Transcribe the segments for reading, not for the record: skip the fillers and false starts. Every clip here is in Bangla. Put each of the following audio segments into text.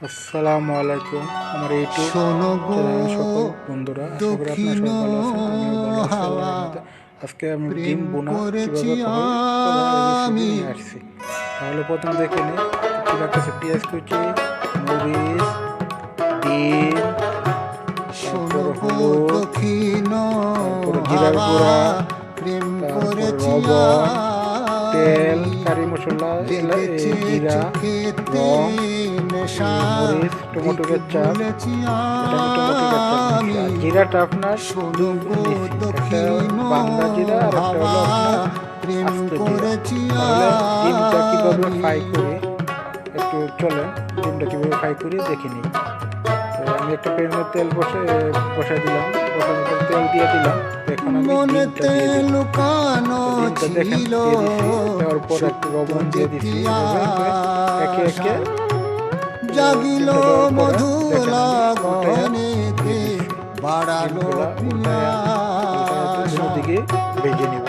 আসসালামু আলাইকুম আমার ইউটিউব শোনো গো চ্যানেল সকল বন্ধুরা, আশা করি আপনারা দক্ষিণ সবাই ভালো আছেন। আমিও ভালো আছি হাওয়া, আল্লাহর রহমতে। আজকে আমি প্রেম ডিম বোনা করেছি কীভাবে হয় করার রেসিপি আমি। নিয়ে আসছি। তাহলে প্রথম দেখে নিই কী লাগতেছে: পেঁয়াজ কুচি, মরিচ, ডিম, শোনো তারপর গো হলুদ, দক্ষিণ তারপরে জিরার হাওয়া, গুঁড়া, প্রেম তারপর করেছি লবণ, তেল, আমি। কারি মশলা, লেগেছে জিরা, চোখেতে রং, নেশা, মরিচ, টমেটো দিতে কেচাপ। ভুলেছি এটা আমি টমেটো কেচাপ নিচ্ছি, আমি। আর জিরাটা আপনার শোনো দুই গো নিচ্ছি, একটা দক্ষিণ বাংলা জিরা আর একটা হাওয়া, হলো আপনার প্রেম আস্ত জিরা। করেছি তাহলে ডিমটা কীভাবে আমি। ফ্রাই করি একটু চলেন, ডিমটা কীভাবে ফ্রাই করি দেখে নিই। তো আমি একটা প্যানে তেল বসাই দিলাম, বসানোর পর তেল দিয়ে দিলাম। তো এখন আমি ডিমটা মনেতে দিয়ে দিব। লুকানো তো ডিমটা দেখেন ছিল দিয়ে দিছি, দেওয়ার পর একটু সুপ্ত লবণ দিয়ে যেতি দিছি, এভাবে করে একে আশা, একে জাগিল ডিমটা দেওয়ার পরে দেখেন আমি উল্টাইয়া মধুলাগনেতে, দিয়ে দিচ্ছি। বাড়ালো ডিমগুলা উল্টায়া উল্টায়া পিয়াসা। দুদিকে ভেজে নিব।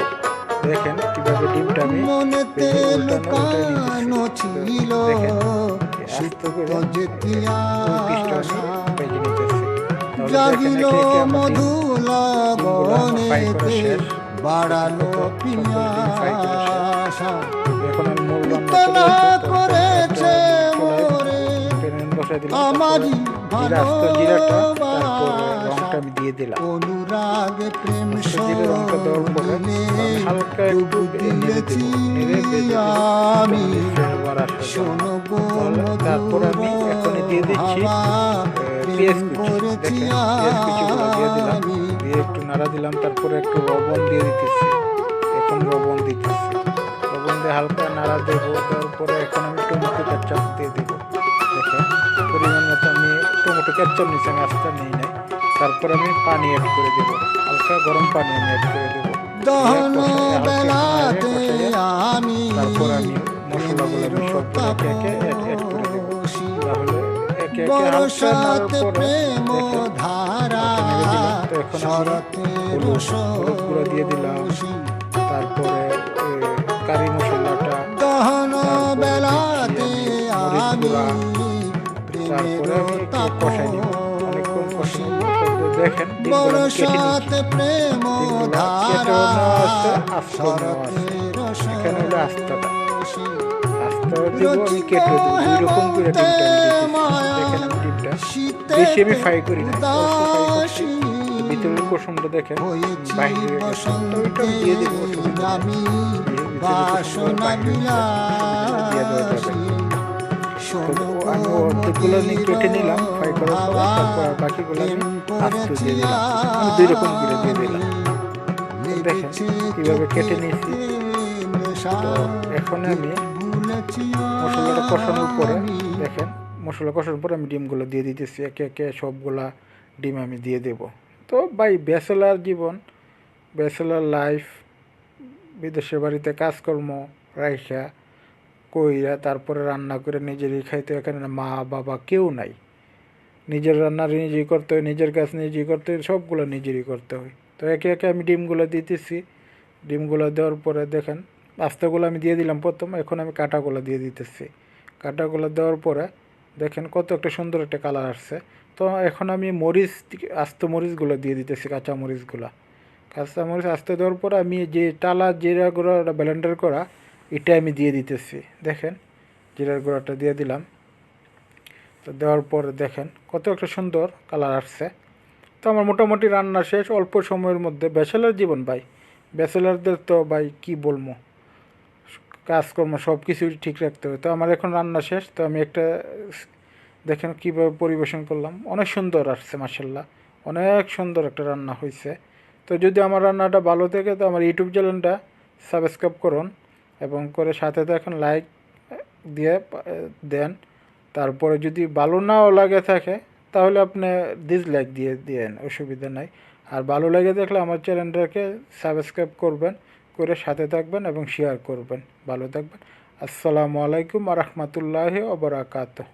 দেখেন কিভাবে ডিমটা আমি মনেতে ভেজে উল্টাই নিতেছি। লুকানো ছিল দেখেন আস্তে সুপ্ত করে যেতি দুই পিসটা আমি আশা, ভেজে নিতেছি। তাহলে দেখেন জাগিল একে একে আমার ডিমগুলো আমার ফ্রাই করা মধুলাগনেতে, শেষ। দেখেন বাড়ালো কত সবগুলো ডিম ফ্রাই করা শেষ। পিয়াসা। এখন আমি মূল রান্না চলে উতলা যাচ্ছে। তো একটা করেছে আমি চুলায় মোরে প্যান বসাই দিলাম, তারপরে আমারই জিরাটা, তারপরে ভালোবাসা, রংটা আমি দিয়ে দিলাম। অনুরাগে প্রেম তারপরে জিরে রংটা দেওয়ার পরে সলিলে আমি হালকা ডুব একটু নেড়ে দিয়েছি দেবো, নেড়ে ভেজে দেবো একটু আমি। মানে ফ্লেভার আসার জন্য। শোনো গো তারপরে মধুর আমি এখনই দিয়ে দিচ্ছি হাওয়া, প্রেম পেঁয়াজ কুচি। করেছি দেখেন পেঁয়াজ কুচিগুলো দিয়ে দিলাম, আমি। দিয়ে একটু নাড়া দিলাম, তারপরে একটু লবণ দিয়ে দিতেছি। এখন লবণ দিতেছি, লবণ দিয়ে হালকা নাড়া দেবো। তারপরে এখন আমি টমেটো কেচাপ দিয়ে দেবো। দেখেন পরিমাণ মতো আমি টমেটো কেচাপ নিচ্ছি, আমি আস্তে নিই নাই। তারপর আমি পানি অ্যাড করে দেবো, হালকা গরম পানি আমি অ্যাড করে দেবো। দিয়ে দহন কষাই হালকা একটু নাড়ে বেলাতে কষাইয়ে আমি তারপর আমি মশলাগুলো প্রেমের আমি সবগুলো একে একে অ্যাড করে দেবো। তাপসী, তাহলে একে একে হালকা নাড়ার বরসাতে পরে প্রেম দেখেন ধারা, হালকা নেড়ে দিলাম। তো এখন আমি শরতের হলুদ গুঁড়া দিয়ে দিলাম, শশী। তারপরে কারি মশলাটা, দহন তারপরে দিচ্ছি বেলাতে আমি মরিচ আমি গুঁড়া। প্রেমের তারপরে আমি একটু কষাই নিব, অনেকক্ষণ তাপসী, কষানোর পর দেখেন ডিমগুলো আমি কেটে নিচ্ছি। বরসাতে প্রেম ডিমগুলো কেটেও ধারা, নেওয়া আছে, আস্ত নেওয়া আছে। শরতের এখানে হলো আস্তাটা, শশী। আস্ত দিব, আমি রচিত কেটেও দেবো। দুই রকম করে হেমন্তে ডিমটা আমি দিতেছি। মায়া, দেখেন আমি ডিমটা বেশি আমি শীতেতে ফ্রাই করি নাই, অল্প ফ্রাই করছি। উদাসী, তো ভিতরের কুসুমটা দেখেন হয়েছি বাইরে হয়ে গেছে, তো ওইটা বসন্তে আমি দিয়ে দেবো, অসুবিধা নেই। আমি ভিতরের কুসুমগুলো বাসনা বাইরে হয়ে গেছে, অসুবিধা নেই, দিয়ে দেওয়া যাবে। বিলাসী। তো শোনো গো আমি অর্ধেকগুলো নিয়ে মতির কেটে নিলাম ফ্রাই করার পরে, হাওয়া, তারপর আর বাকিগুলো প্রেম আমি আস্ত করেছি দিয়ে দিলাম, মানে দুই রকম করে দিয়ে আমি। দিলাম। তো দেখেন লেগেছে কীভাবে কেটে নিয়েছি। চোখেতে নেশা, তো এখন আমি যেতে ভুলেছি মশলাটা কষানোর পরে আমি। দেখেন, মশলা কষানোর পরে আমি ডিমগুলো দিয়ে দিতেছি, একে একে সবগুলা ডিম আমি দিয়ে দেব। তো ভাই ব্যাচেলার জীবন, ব্যাচেলার লাইফ, বিদেশের বাড়িতে কাজকর্ম রাইখা কইরা তারপরে রান্না করে নিজেরই খাইতে, এখানে মা বাবা কেউ নাই, নিজের রান্না নিজেই করতে হয়, নিজের কাজ নিজেই করতে হয়, সবগুলো নিজেরই করতে হয়। তো একে একে আমি ডিমগুলো দিতেছি, ডিমগুলো দেওয়ার পরে দেখেন আস্তাগুলো আমি দিয়ে দিলাম প্রথম, এখন আমি কাটাগুলো দিয়ে দিতেছি। কাটাগুলো দেওয়ার পরে দেখেন কত একটা সুন্দর একটা কালার আসছে। তো এখন আমি আস্ত মরিচগুলো দিয়ে দিতেছি, কাঁচা মরিচগুলো। কাঁচা মরিচ আস্তে দেওয়ার পরে আমি যে টালা জিরা গুঁড়া ব্লেন্ডার করা এটা আমি দিয়ে দিতেছি। দেখেন জিরার গুঁড়াটা দিয়ে দিলাম। তো দেওয়ার পরে দেখেন কত একটা সুন্দর কালার আসছে। তো আমার মোটামুটি রান্না শেষ অল্প সময়ের মধ্যে। ব্যাচেলার জীবন ভাই, ব্যাচেলারদের তো ভাই কি বলবো, কাজকর্ম সব কিছুই ঠিক রাখতে হবে। তো আমার এখন রান্না শেষ। তো আমি একটা দেখেন কীভাবে পরিবেশন করলাম, অনেক সুন্দর আসছে মাসাল্লাহ, অনেক সুন্দর একটা রান্না হয়েছে। তো যদি আমার রান্নাটা ভালো থাকে তো আমার ইউটিউব চ্যানেলটা সাবস্ক্রাইব করুন এবং করে সাথে দেখেন লাইক দিয়ে দেন। তারপরে যদি ভালো নাও লাগে থাকে তাহলে আপনি ডিসলাইক দিয়ে দেন, অসুবিধা নাই। আর ভালো লেগে দেখলে আমার চ্যানেলটাকে সাবস্ক্রাইব করবেন, করে সাথে থাকবেন এবং শেয়ার করবেন। ভালো থাকবেন। আসসালামু আলাইকুম ওয়া রাহমাতুল্লাহি ওয়া বারাকাতুহু।